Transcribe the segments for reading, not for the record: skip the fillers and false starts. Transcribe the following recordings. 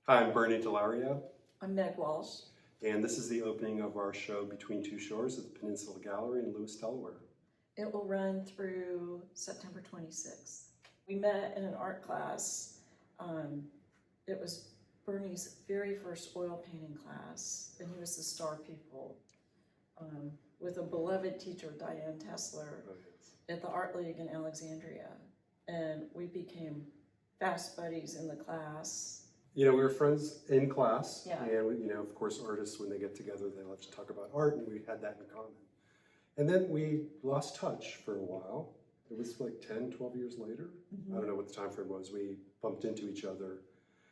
Hi, I'm Dellario. I'm Meg Walsh. And this is the opening of our show Between Two Shores at the Peninsula Gallery in Lewis, Delaware. It will run through September 26th. We met in an art class. It was Bernie's very first oil painting class, and he was the star pupil with a beloved teacher, Diane Tessler, at the Art League in Alexandria. And we became fast buddies in the class. You know, we were friends in class, Yeah. And of course, artists, when they get together, they love to talk about art, and we had that in common. And then we lost touch for a while. It was like 10, 12 years later. I don't know what the time frame was. We bumped into each other,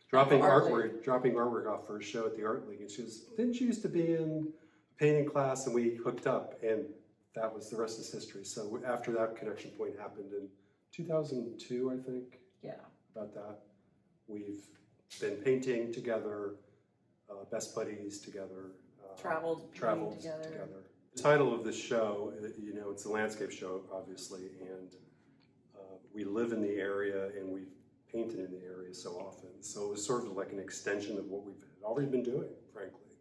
dropping artwork off for a show at the Art League. And she goes, "Didn't you used to be in a painting class?" And we hooked up, and that was the rest is history. So after that connection point happened in 2002, I think. Yeah. About that. We've been painting together, best buddies together. Traveled together. The title of this show, it's a landscape show, obviously, and we live in the area and we've painted in the area so often. So it was sort of like an extension of what we've already been doing, frankly.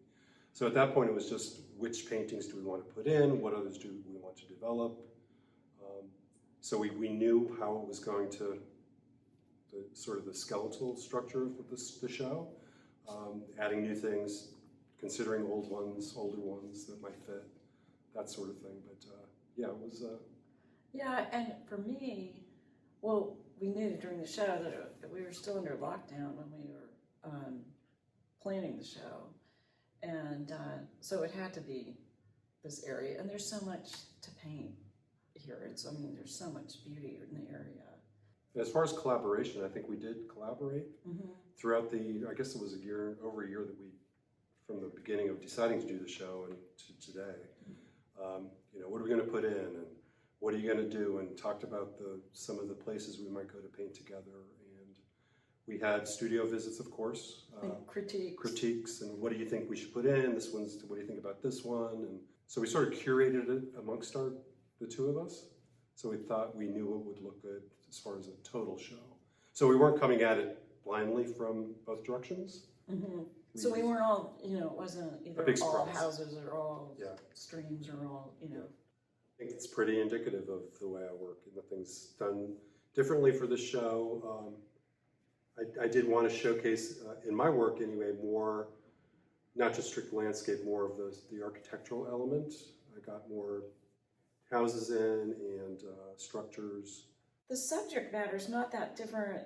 So at that point, it was just which paintings do we want to put in, what others do we want to develop. So we knew how it was going to, sort of the skeletal structure of the show, adding new things, considering older ones that might fit, that sort of thing. But yeah, it was. Yeah, and for me, well, we knew during the show that we were still under lockdown when we were planning the show, and so it had to be this area. And there's so much to paint here. There's so much beauty in the area. As far as collaboration, I think we did collaborate throughout I guess it was over a year that from the beginning of deciding to do the show and to today. What are we going to put in, and what are you going to do, and talked about some of the places we might go to paint together. And we had studio visits, of course. Critiques, and what do you think we should put in? What do you think about this one? And so we sort of curated it amongst the two of us. So we thought we knew what would look good as far as a total show. So we weren't coming at it blindly from both directions. So we weren't all, it wasn't either all houses or all streams or all, I think it's pretty indicative of the way I work and the things done differently for this show. I did want to showcase, in my work anyway, more, not just strict landscape, more of the architectural element. I got more houses in and structures. The subject matter is not that different,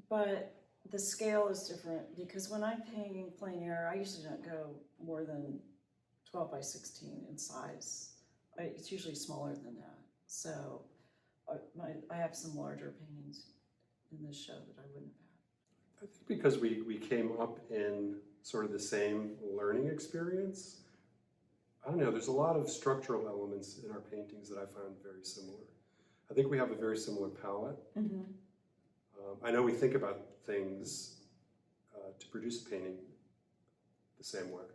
but the scale is different, because when I'm painting plein air, I usually don't go more than 12 by 16 in size. It's usually smaller than that. So I have some larger paintings in this show that I wouldn't have had. I think because we came up in sort of the same learning experience. I don't know, there's a lot of structural elements in our paintings that I found very similar. I think we have a very similar palette. I know we think about things to produce a painting the same way.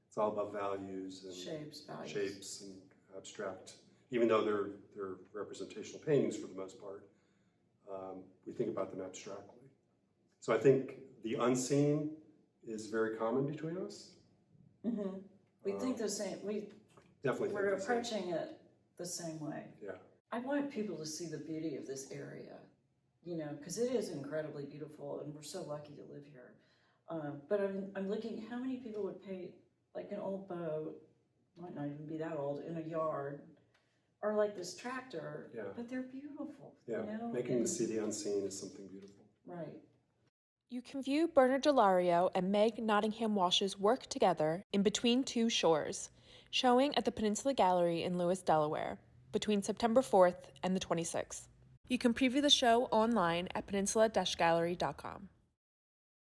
It's all about values and shapes and abstract. Even though they're representational paintings for the most part, we think about them abstractly. So I think the unseen is very common between us. We think the same. We're approaching it the same way. Yeah. I want people to see the beauty of this area, because it is incredibly beautiful, and we're so lucky to live here. But I'm looking, how many people would paint like an old boat, might not even be that old, in a yard, or like this tractor, but they're beautiful. Yeah, making them see the unseen is something beautiful. Right. You can view Bernard Dellario and Meg Nottingham Walsh's work together in Between Two Shores, showing at the Peninsula Gallery in Lewis, Delaware, between September 4th and the 26th. You can preview the show online at peninsula-gallery.com.